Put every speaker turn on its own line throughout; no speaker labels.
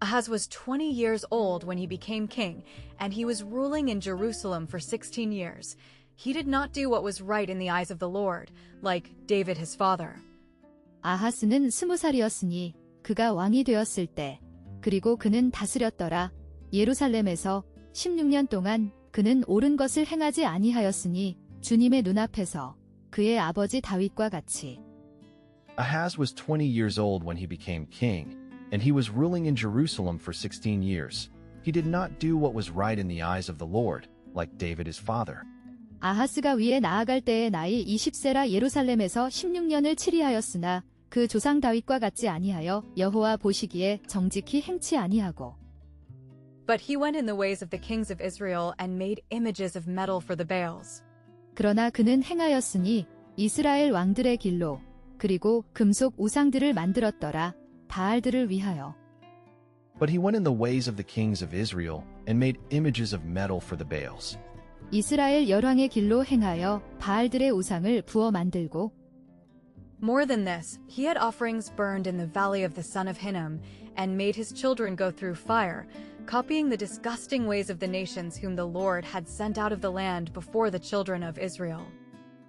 Ahaz was 20 years old when he became king, and he was ruling in Jerusalem for 16 years. He did not do what was right in the eyes of the Lord, like David his father.
아하스는 20살이었으니 그가 왕이 되었을 때, 그리고 그는 다스렸더라. 예루살렘에서 16년 동안 그는 옳은 것을 행하지 아니하였으니 주님의 눈앞에서 그의 아버지 다윗과 같이.
Ahaz was 20 years old when he became king, and he was ruling in Jerusalem for 16 years. He did not do what was right in the eyes of the Lord, like David his father.
아하스가 위에 나아갈 때의 나이 20세라 예루살렘에서 16년을 치리하였으나 그 조상 다윗과 같지 아니하여 여호와 보시기에 정직히 행치 아니하고.
But he went in the ways of the kings of Israel and made images of metal for the Baals.
그러나 그는 행하였으니 이스라엘 왕들의 길로 그리고 금속 우상들을 만들었더라. 바알들을 위하여.
But he went in the ways of the kings of Israel and made images of metal for the Baals.
이스라엘 열왕의 길로 행하여 바알들의 우상을 부어 만들고.
More than this, he had offerings burned in the valley of the son of Hinnom, and made his children go through fire, copying the disgusting ways of the nations whom the Lord had sent out of the land before the children of Israel.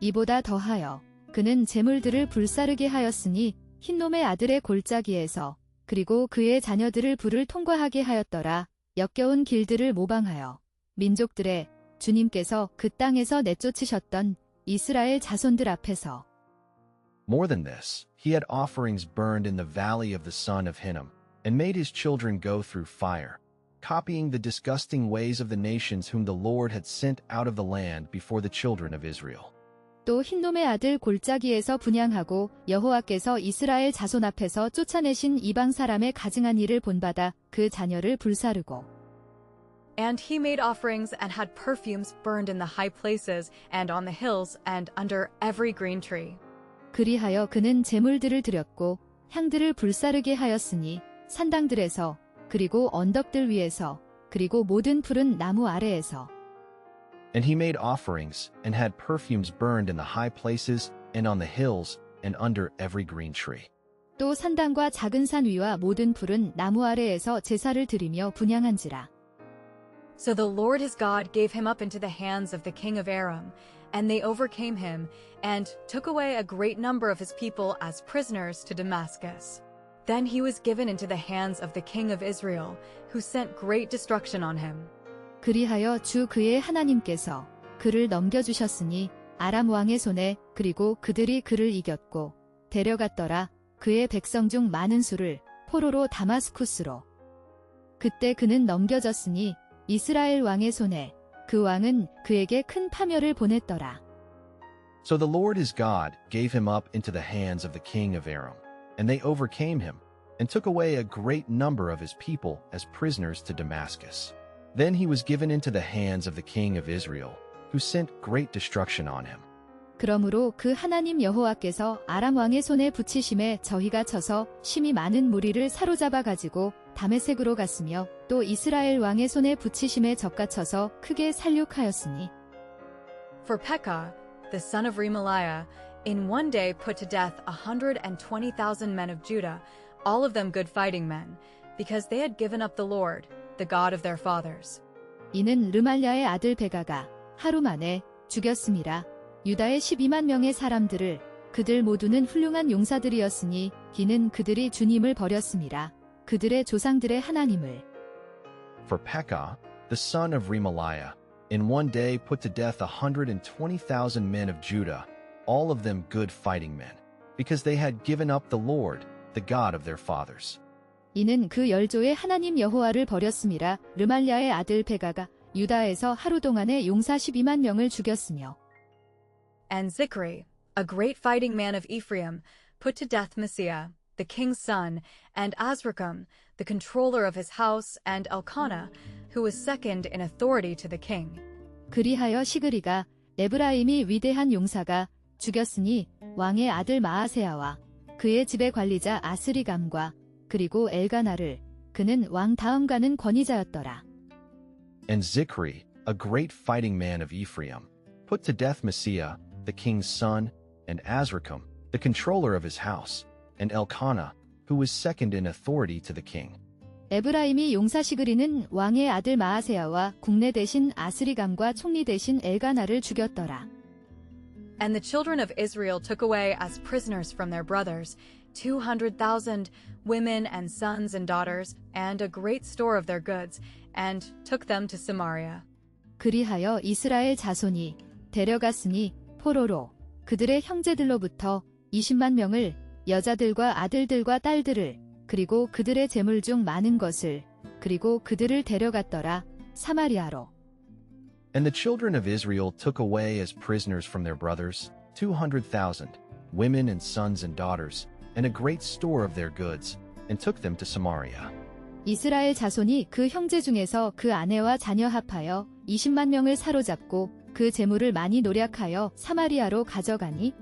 이보다 더하여 그는 제물들을 불사르게 하였으니 흰놈의 아들의 골짜기에서 그리고 그의 자녀들을 불을 통과하게 하였더라. 역겨운 길들을 모방하여 민족들의 주님께서 그 땅에서 내쫓으셨던 이스라엘 자손들 앞에서.
More than this, he had offerings burned in the valley of the son of Hinnom, and made his children go through fire, copying the disgusting ways of the nations whom the Lord had sent out of the land before the children of Israel.
또 흰놈의 아들 골짜기에서 분향하고 여호와께서 이스라엘 자손 앞에서 쫓아내신 이방 사람의 가증한 일을 본받아 그 자녀를 불사르고.
And he made offerings and had perfumes burned in the high places and on the hills and under every green tree.
그리하여 그는 제물들을 드렸고 향들을 불사르게 하였으니 산당들에서 그리고 언덕들 위에서 그리고 모든 푸른 나무 아래에서.
And he made offerings and had perfumes burned in the high places and on the hills and under every green tree.
또 산당과 작은 산 위와 모든 푸른 나무 아래에서 제사를 드리며 분향한지라.
So the Lord his God gave him up into the hands of the king of Aram, and they overcame him, and took away a great number of his people as prisoners to Damascus. Then he was given into the hands of the king of Israel, who sent great destruction on him.
그리하여 주 그의 하나님께서 그를 넘겨주셨으니 아람 왕의 손에 그리고 그들이 그를 이겼고 데려갔더라. 그의 백성 중 많은 수를 포로로 다마스쿠스로. 그때 그는 넘겨졌으니 이스라엘 왕의 손에 그 왕은 그에게 큰 파멸을 보냈더라.
So the Lord his God gave him up into the hands of the king of Aram, and they overcame him, and took away a great number of his people as prisoners to Damascus. Then he was given into the hands of the king of Israel, who sent great destruction on him.
그러므로 그 하나님 여호와께서 아람 왕의 손에 붙이심에 저희가 쳐서 심히 많은 무리를 사로잡아 가지고 다메섹으로 갔으며 또 이스라엘 왕의 손에 붙이심에 적가쳐서 크게 살육하였으니.
For Pekah, the son of Remaliah, in one day put to death 120,000 men of Judah, all of them good fighting men, because they had given up the Lord, the God of their fathers.
이는 르말랴의 아들 베가가 하루 만에 죽였음이라. 유다의 12만 명의 사람들을 그들 모두는 훌륭한 용사들이었으니 이는 그들이 주님을 버렸음이라. 그들의 조상들의 하나님을.
For Pekah, the son of Remaliah, in one day put to death 120,000 men of Judah, all of them good fighting men, because they had given up the Lord, the God of their fathers.
이는 그 열조의 하나님 여호와를 버렸음이라. 르말랴의 아들 베가가 유다에서 하루 동안에 용사 12만 명을 죽였으며.
And Zikri, a great fighting man of Ephraim, put to death Messiah, the king's son, and Azrikam, the controller of his house, and Elkanah, who was second in authority to the king.
그리하여 시그리가 에브라임이 위대한 용사가 죽였으니 왕의 아들 마아세야와 그의 집의 관리자 아스리감과 그리고 엘가나를 그는 왕 다음 가는 권위자였더라.
And Zikri, a great fighting man of Ephraim, put to death Messiah, the king's son, and Azrikam, the controller of his house, and Elkanah, who was second in authority to the king.
에브라임이 용사시그리는 왕의 아들 마아세야와 국내 대신 아스리감과 총리 대신 엘가나를 죽였더라.
And the children of Israel took away as prisoners from their brothers 200,000 women and sons and daughters, and a great store of their goods, and took them to Samaria.
그리하여 이스라엘 자손이 데려갔으니 포로로 그들의 형제들로부터 20만 명을 여자들과 아들들과 딸들을 그리고 그들의 재물 중 많은 것을 그리고 그들을 데려갔더라 사마리아로.
And the children of Israel took away as prisoners from their brothers 200,000 women and sons and daughters, and a great store of their goods, and took them to Samaria.
이스라엘 자손이 그 형제 중에서 그 아내와 자녀 합하여 20만 명을 사로잡고 그 재물을 많이 노략하여 사마리아로 가져가니.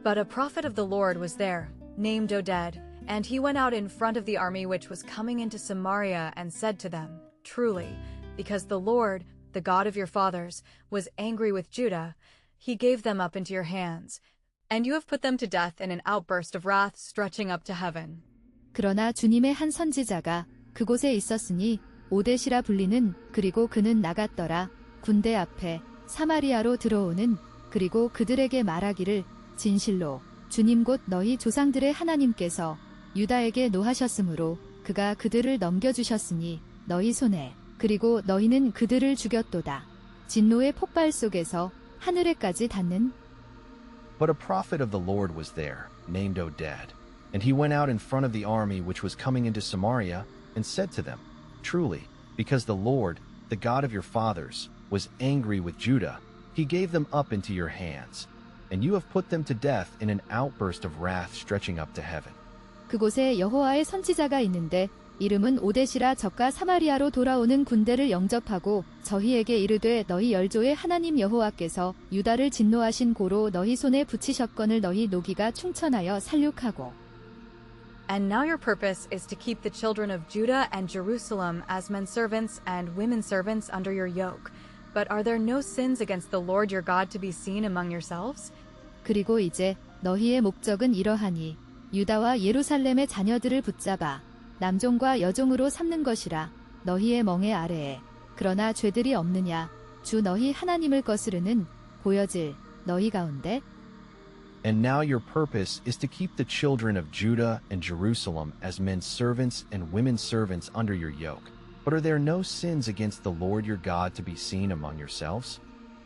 But a prophet of the Lord was there, named Oded, and he went out in front of the army which was coming into Samaria and said to them, Truly, because the Lord, the God of your fathers, was angry with Judah, he gave them up into your hands, and you have put them to death in an outburst of wrath stretching up to heaven.
그러나 주님의 한 선지자가 그곳에 있었으니 오뎃이라 불리는 그리고 그는 나갔더라 군대 앞에 사마리아로 들어오는 그리고 그들에게 말하기를 진실로 주님 곧 너희 조상들의 하나님께서 유다에게 노하셨으므로 그가 그들을 넘겨주셨으니 너희 손에 그리고 너희는 그들을 죽였도다. 진노의 폭발 속에서 하늘에까지 닿는.
But a prophet of the Lord was there, named Oded, and he went out in front of the army which was coming into Samaria, and said to them, Truly, because the Lord, the God of your fathers, was angry with Judah, he gave them up into your hands, and you have put them to death in an outburst of wrath stretching up to heaven.
그곳에 여호와의 선지자가 있는데 이름은 오뎃이라 저가 사마리아로 돌아오는 군대를 영접하고 저희에게 이르되 너희 열조의 하나님 여호와께서 유다를 진노하신 고로 너희 손에 붙이셨거늘 너희 노기가 충천하여 살육하고.
And now your purpose is to keep the children of Judah and Jerusalem as men servants and women servants under your yoke. But are there no sins against the Lord your God to be seen among yourselves?
그리고 이제 너희의 목적은 이러하니 유다와 예루살렘의 자녀들을 붙잡아 남종과 여종으로 삼는 것이라 너희의 멍에 아래에. 그러나 죄들이 없느냐 주 너희 하나님을 거스르는 보여질 너희 가운데.
And now your purpose is to keep the children of Judah and Jerusalem as men's servants and women's servants under your yoke. But are there no sins against the Lord your God to be seen among yourselves?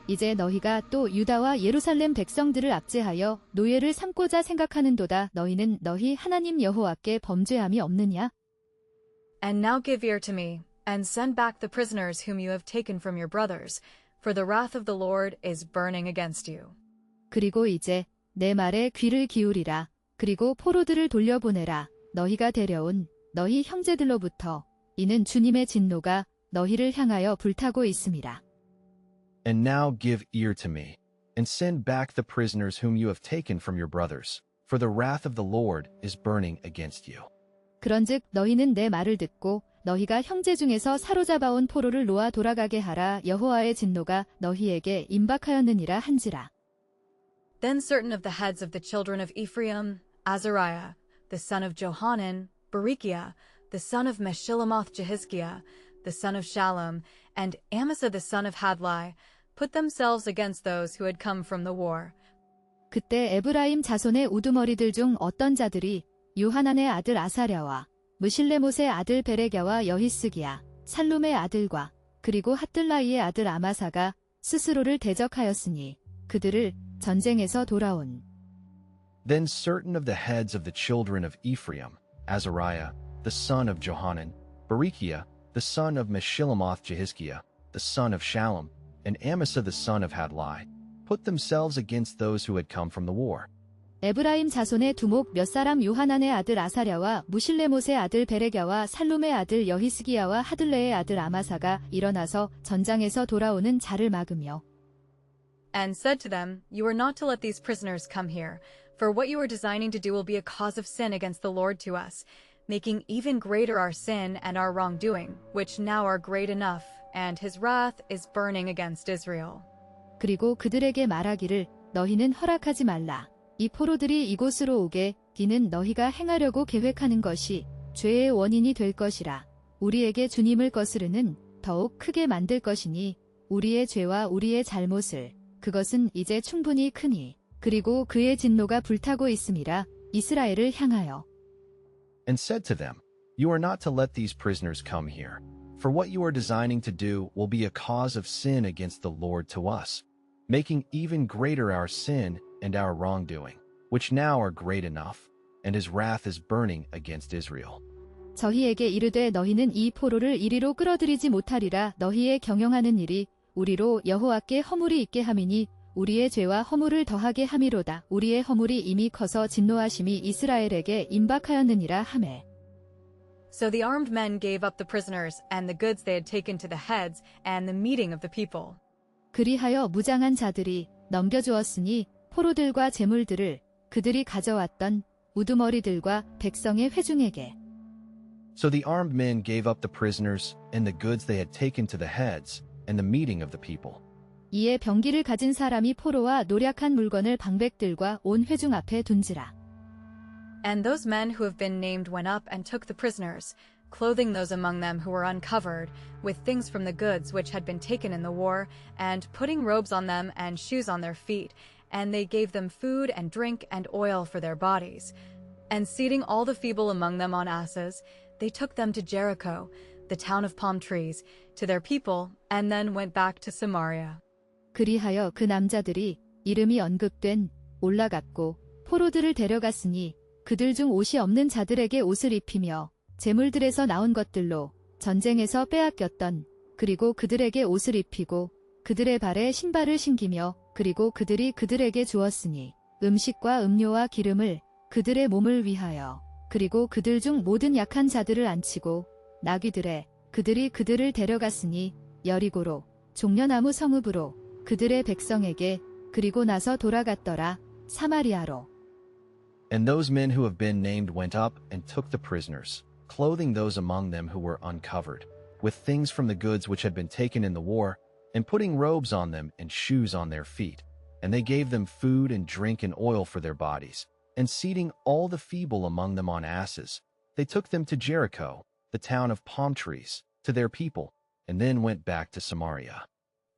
이제 너희가 또 유다와 예루살렘 백성들을 압제하여 노예를 삼고자 생각하는도다. 너희는 너희 하나님 여호와께 범죄함이 없느냐?
And now give ear to me, and send back the prisoners whom you have taken from your brothers, for the wrath of the Lord is burning against you.
그리고 이제 내 말에 귀를 기울이라. 그리고 포로들을 돌려보내라. 너희가 데려온 너희 형제들로부터. 이는 주님의 진노가 너희를 향하여 불타고 있음이라.
And now give ear to me, and send back the prisoners whom you have taken from your brothers, for the wrath of the Lord is burning against you.
그런즉 너희는 내 말을 듣고 너희가 형제 중에서 사로잡아온 포로를 놓아 돌아가게 하라. 여호와의 진노가 너희에게 임박하였느니라 한지라.
Then certain of the heads of the children of Ephraim, Azariah, the son of Johanan, Berechiah, the son of Meshillemoth Jehizkiah, the son of Shallum, and Amasa the son of Hadlai, put themselves against those who had come from the war.
그때 에브라임 자손의 우두머리들 중 어떤 자들이 요하난의 아들 아사랴와 무실레못의 아들 베레갸와 여히스기야, 살룸의 아들과 그리고 핫들라이의 아들 아마사가 스스로를 대적하였으니 그들을 전쟁에서 돌아온.
Then certain of the heads of the children of Ephraim, Azariah, the son of Johanan, Berechiah, the son of Meshillemoth Jehizkiah, the son of Shallum, and Amasa the son of Hadlai, put themselves against those who had come from the war.
에브라임 자손의 두목 몇 사람 요하난의 아들 아사랴와 무실레못의 아들 베레갸와 살룸의 아들 여히스기야와 하들레의 아들 아마사가 일어나서 전장에서 돌아오는 자를 막으며.
And said to them, You are not to let these prisoners come here, for what you are designing to do will be a cause of sin against the Lord to us, making even greater our sin and our wrongdoing, which now are great enough, and his wrath is burning against Israel.
그리고 그들에게 말하기를 너희는 허락하지 말라. 이 포로들이 이곳으로 오게. 이는 너희가 행하려고 계획하는 것이 죄의 원인이 될 것이라. 우리에게 주님을 거스르는 더욱 크게 만들 것이니 우리의 죄와 우리의 잘못을 그것은 이제 충분히 크니 그리고 그의 진노가 불타고 있음이라 이스라엘을 향하여
And said to them, You are not to let these prisoners come here, for what you are designing to do will be a cause of sin against the Lord to us, making even greater our sin and our wrongdoing, which now are great enough, and his wrath is burning against Israel.
저희에게 이르되 너희는 이 포로를 이리로 끌어들이지 못하리라. 너희의 경영하는 일이 우리로 여호와께 허물이 있게 함이니 우리의 죄와 허물을 더하게 함이로다. 우리의 허물이 이미 커서 진노하심이 이스라엘에게 임박하였느니라 하매.
So the armed men gave up the prisoners and the goods they had taken to the heads and the meeting of the people.
그리하여 무장한 자들이 넘겨주었으니 포로들과 재물들을 그들이 가져왔던 우두머리들과 백성의 회중에게.
So the armed men gave up the prisoners and the goods they had taken to the heads and the meeting of the people.
이에 병기를 가진 사람이 포로와 노략한 물건을 방백들과 온 회중 앞에 둔지라.
And those men who have been named went up and took the prisoners, clothing those among them who were uncovered, with things from the goods which had been taken in the war, and putting robes on them and shoes on their feet, and they gave them food and drink and oil for their bodies. And seating all the feeble among them on asses, they took them to Jericho, the town of palm trees, to their people, and then went back to Samaria.
그리하여 그 남자들이 이름이 언급된 올라갔고 포로들을 데려갔으니 그들 중 옷이 없는 자들에게 옷을 입히며 재물들에서 나온 것들로 전쟁에서 빼앗겼던 그리고 그들에게 옷을 입히고 그들의 발에 신발을 신기며 그리고 그들이 그들에게 주었으니 음식과 음료와 기름을 그들의 몸을 위하여 그리고 그들 중 모든 약한 자들을 안치고 나귀들에 그들이 그들을 데려갔으니 여리고로 종려나무 성읍으로 그들의 백성에게 그리고 나서 돌아갔더라 사마리아로.
And those men who have been named went up and took the prisoners, clothing those among them who were uncovered, with things from the goods which had been taken in the war, and putting robes on them and shoes on their feet. And they gave them food and drink and oil for their bodies. And seating all the feeble among them on asses, they took them to Jericho, the town of palm trees, to their people, and then went back to Samaria.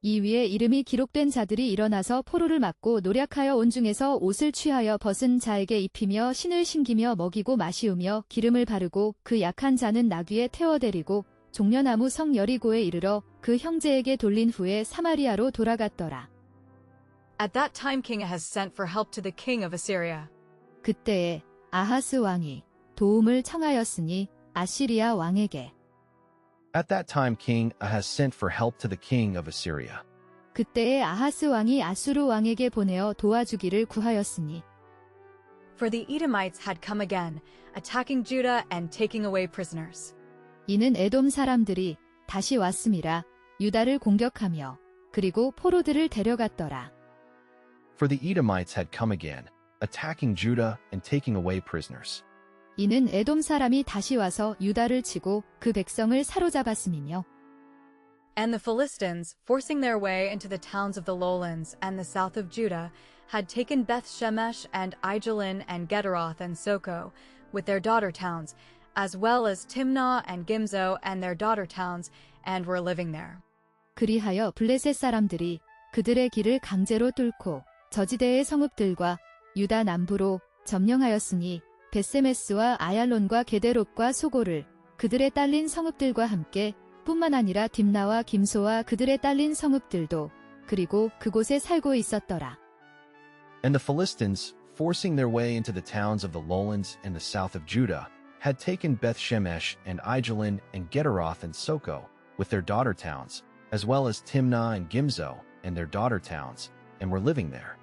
이 위에 이름이 기록된 자들이 일어나서 포로를 맞고 노략하여 온 중에서 옷을 취하여 벗은 자에게 입히며 신을 신기며 먹이고 마시우며 기름을 바르고 그 약한 자는 나귀에 태워 데리고 종려나무 성 여리고에 이르러 그 형제에게 돌린 후에 사마리아로 돌아갔더라.
At that time King Ahaz sent for help to the king of Assyria.
그때에 아하스 왕이 도움을 청하였으니 아시리아 왕에게.
At that time King Ahaz sent for help to the king of Assyria.
그때에 아하스 왕이 아수르 왕에게 보내어 도와주기를 구하였으니.
For the Edomites had come again, attacking Judah and taking away prisoners.
이는 에돔 사람들이 다시 왔음이라 유다를 공격하며 그리고 포로들을 데려갔더라.
For the Edomites had come again, attacking Judah and taking away prisoners.
이는 에돔 사람이 다시 와서 유다를 치고 그 백성을 사로잡았음이며.
And the Philistines, forcing their way into the towns of the lowlands and the south of Judah, had taken Beth-shemesh and Aijalon and Gederoth and Soko, with their daughter towns, as well as Timnah and Gimzo and their daughter towns, and were living there.
그리하여 블레셋 사람들이 그들의 길을 강제로 뚫고 저지대의 성읍들과 유다 남부로 점령하였으니 베세메스와 아얄론과 게데롯과 소고를 그들의 딸린 성읍들과 함께 뿐만 아니라 딥나와 김소와 그들의 딸린 성읍들도 그리고 그곳에 살고 있었더라.
And the Philistines, forcing their way into the towns of the lowlands in the south of Judah, had taken Beth-shemesh and Aijalon and Gederoth and Soko, with their daughter towns, as well as Timnah and Gimzo and their daughter towns, and were living there.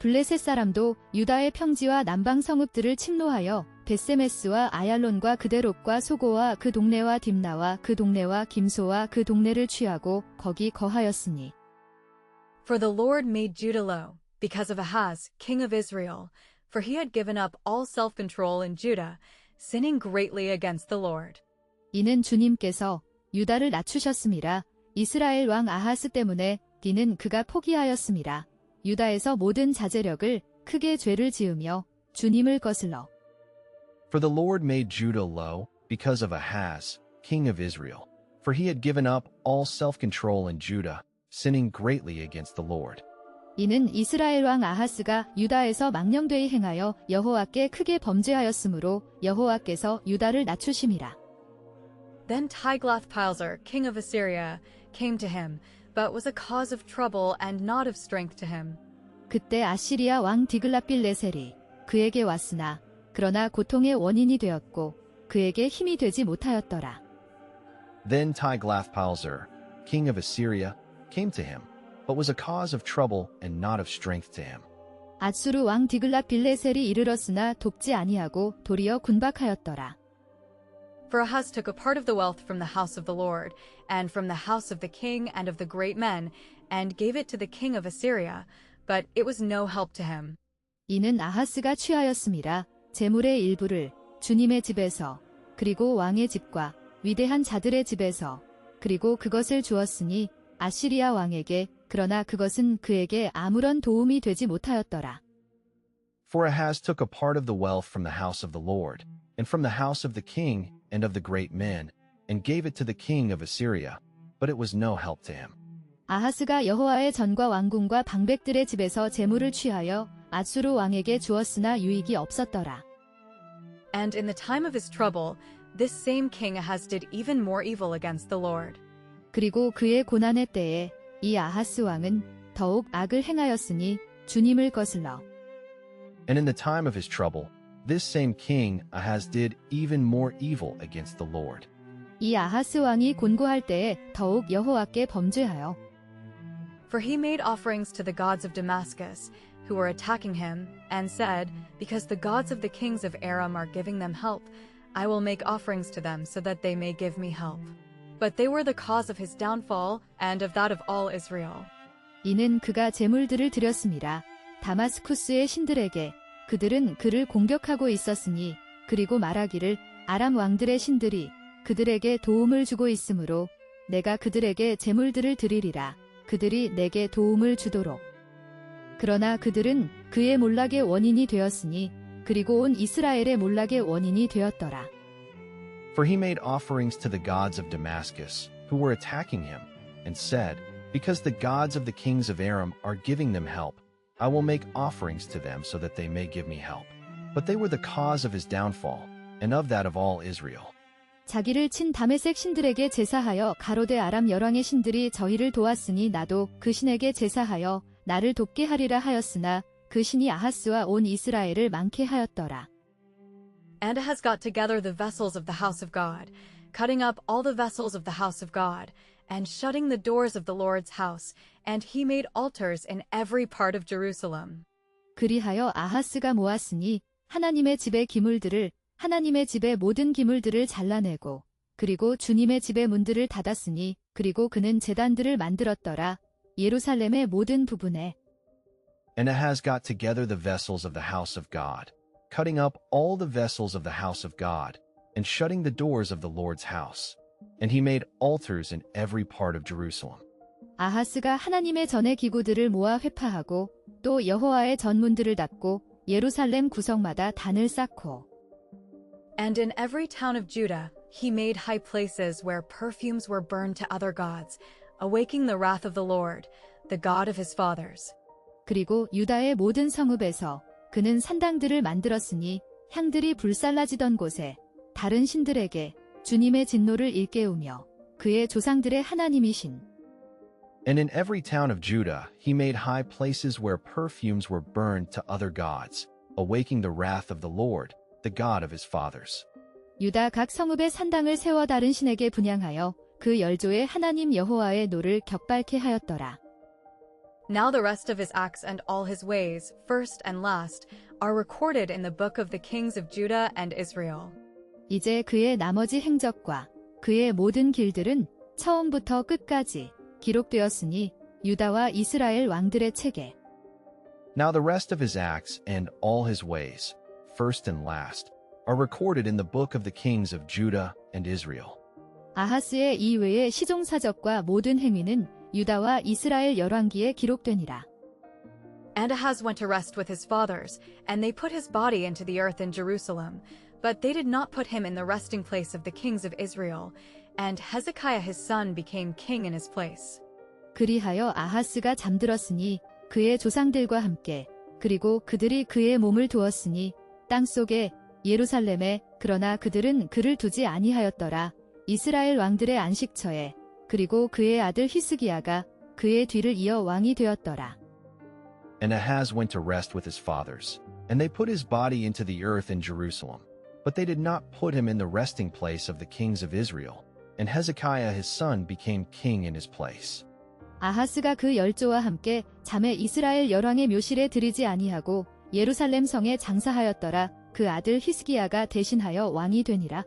블레셋 사람도 유다의 평지와 남방 성읍들을 침노하여 베세메스와 아얄론과 그데롯과 소고와 그 동네와 딥나와 그 동네와 김소와 그 동네를 취하고 거기 거하였으니.
For the Lord made Judah low, because of Ahaz, king of Israel, for he had given up all self-control in Judah, sinning greatly against the Lord.
이는 주님께서 유다를 낮추셨음이라. 이스라엘 왕 아하스 때문에 디는 그가 포기하였음이라. 유다에서 모든 자제력을 크게 죄를 지으며 주님을 거슬러.
For the Lord made Judah low, because of Ahaz, king of Israel, for he had given up all self-control in Judah, sinning greatly against the Lord.
이는 이스라엘 왕 아하스가 유다에서 망령되이 행하여 여호와께 크게 범죄하였으므로 여호와께서 유다를 낮추심이라.
Then Tiglath-Pileser, king of Assyria, came to him, but was a cause of trouble and not of strength to him.
그때 아시리아 왕 디글랏빌레셀이 그에게 왔으나 그러나 고통의 원인이 되었고 그에게 힘이 되지 못하였더라.
Then Tiglath-Pileser, king of Assyria, came to him, but was a cause of trouble and not of strength to him.
앗수르 왕 디글랏빌레셀이 이르렀으나 돕지 아니하고 도리어 군박하였더라.
For Ahaz took a part of the wealth from the house of the Lord, and from the house of the king and of the great men, and gave it to the king of Assyria, but it was no help to him.
이는 아하스가 취하였음이라 재물의 일부를 주님의 집에서 그리고 왕의 집과 위대한 자들의 집에서 그리고 그것을 주었으니 아시리아 왕에게 그러나 그것은 그에게 아무런 도움이 되지 못하였더라.
For Ahaz took a part of the wealth from the house of the Lord, and from the house of the king and of the great men, and gave it to the king of Assyria, but it was no help to him.
아하스가 여호와의 전과 왕궁과 방백들의 집에서 재물을 취하여 앗수르 왕에게 주었으나 유익이 없었더라.
And in the time of his trouble, this same king Ahaz did even more evil against the Lord.
그리고 그의 고난의 때에 이 아하스 왕은 더욱 악을 행하였으니 주님을 거슬러.
And in the time of his trouble, this same king Ahaz did even more evil against the Lord.
이 아하스 왕이 곤고할 때에 더욱 여호와께 범죄하여.
For he made offerings to the gods of Damascus, who were attacking him, and said, Because the gods of the kings of Aram are giving them help, I will make offerings to them so that they may give me help. But they were the cause of his downfall and of that of all Israel.
이는 그가 제물들을 드렸음이라. 다마스쿠스의 신들에게 그들은 그를 공격하고 있었으니 그리고 말하기를 아람 왕들의 신들이 그들에게 도움을 주고 있으므로 내가 그들에게 제물들을 드리리라. 그들이 내게 도움을 주도록. 그러나 그들은 그의 몰락의 원인이 되었으니 그리고 온 이스라엘의 몰락의 원인이 되었더라.
For he made offerings to the gods of Damascus, who were attacking him, and said, Because the gods of the kings of Aram are giving them help, I will make offerings to them so that they may give me help. But they were the cause of his downfall, and of that of all Israel.
자기를 친 다메섹 신들에게 제사하여 가로대 아람 열왕의 신들이 저희를 도왔으니 나도 그 신에게 제사하여 나를 돕게 하리라 하였으나 그 신이 아하스와 온 이스라엘을 망케 하였더라.
And Ahaz got together the vessels of the house of God, cutting up all the vessels of the house of God, and shutting the doors of the Lord's house, and he made altars in every part of Jerusalem.
그리하여 아하스가 모았으니 하나님의 집의 기물들을 하나님의 집의 모든 기물들을 잘라내고 그리고 주님의 집의 문들을 닫았으니 그리고 그는 제단들을 만들었더라. 예루살렘의 모든 부분에.
And Ahaz got together the vessels of the house of God, cutting up all the vessels of the house of God, and shutting the doors of the Lord's house. And he made altars in every part of Jerusalem.
아하스가 하나님의 전의 기구들을 모아 회파하고 또 여호와의 전문들을 닫고 예루살렘 구석마다 단을 쌓고.
And in every town of Judah he made high places where perfumes were burned to other gods, awaking the wrath of the Lord, the God of his fathers.
그리고 유다의 모든 성읍에서 그는 산당들을 만들었으니 향들이 불살라지던 곳에 다른 신들에게 주님의 진노를 일깨우며 그의 조상들의 하나님이신.
And in every town of Judah he made high places where perfumes were burned to other gods, awaking the wrath of the Lord, the God of his fathers.
유다 각 성읍에 산당을 세워 다른 신에게 분향하여 그 열조의 하나님 여호와의 노를 격발케 하였더라.
Now the rest of his acts and all his ways, first and last, are recorded in the book of the kings of Judah and Israel.
이제 그의 나머지 행적과 그의 모든 길들은 처음부터 끝까지 기록되었으니 유다와 이스라엘 왕들의 책에.
Now the rest of his acts and all his ways, first and last, are recorded in the book of the kings of Judah and Israel.
아하스의 이외의 시종사적과 모든 행위는 유다와 이스라엘 열왕기에 기록되니라.
And Ahaz went to rest with his fathers, and they put his body into the earth in Jerusalem. But they did not put him in the resting place of the kings of Israel, and Hezekiah his son became king in his place.
그리하여 아하스가 잠들었으니 그의 조상들과 함께 그리고 그들이 그의 몸을 두었으니 땅 속에 예루살렘에 그러나 그들은 그를 두지 아니하였더라. 이스라엘 왕들의 안식처에 그리고 그의 아들 히스기야가 그의 뒤를 이어 왕이 되었더라.
And Ahaz went to rest with his fathers, and they put his body into the earth in Jerusalem. But they did not put him in the resting place of the kings of Israel, and Hezekiah his son became king in his place.
아하스가 그 열조와 함께 잠에 이스라엘 열왕의 묘실에 들이지 아니하고 예루살렘 성에 장사하였더라. 그 아들 히스기야가 대신하여 왕이 되니라.